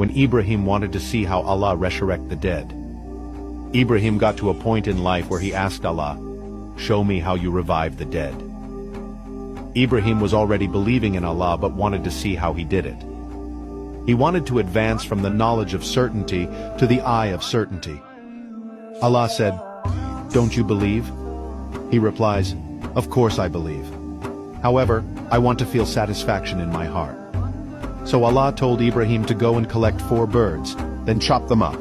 when Ibrahim wanted to see how Allah resurrect the dead. Ibrahim got to a point in life where he asked Allah, "Show me how you revive the dead." Ibrahim was already believing in Allah but wanted to see how he did it. He wanted to advance from the knowledge of certainty to the eye of certainty. Allah said, "Don't you believe?" He replies, "Of course I believe. However, I want to feel satisfaction in my heart." So Allah told Ibrahim to go and collect 4 birds, then chop them up.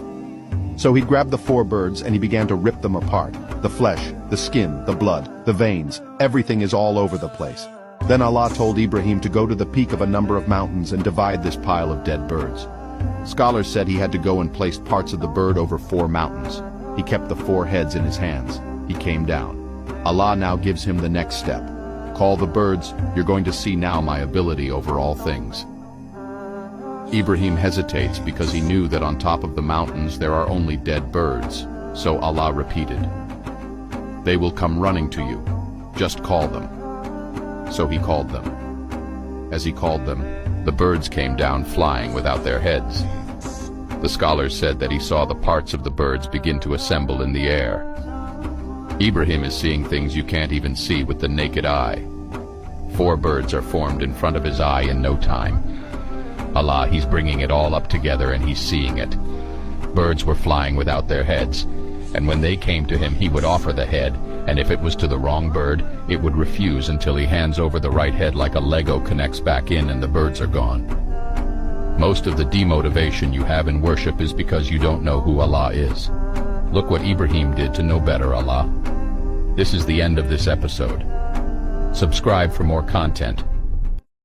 So he grabbed the 4 birds and he began to rip them apart. The flesh, the skin, the blood, the veins, everything is all over the place. Then Allah told Ibrahim to go to the peak of a number of mountains and divide this pile of dead birds. Scholars said he had to go and place parts of the bird over 4 mountains. He kept the 4 heads in his hands. He came down. Allah now gives him the next step. Call the birds, you're going to see now my ability over all things. Ibrahim hesitates because he knew that on top of the mountains there are only dead birds. So Allah repeated, "They will come running to you. Just call them." So he called them. As he called them, the birds came down flying without their heads. The scholars said that he saw the parts of the birds begin to assemble in the air. Ibrahim is seeing things you can't even see with the naked eye. 4 birds are formed in front of his eye in no time. Allah, he's bringing it all up together and he's seeing it. Birds were flying without their heads, and when they came to him he would offer the head, and if it was to the wrong bird, it would refuse until he hands over the right head like a Lego connects back in and the birds are gone. Most of the demotivation you have in worship is because you don't know who Allah is. Look what Ibrahim did to know better Allah. This is the end of this episode. Subscribe for more content.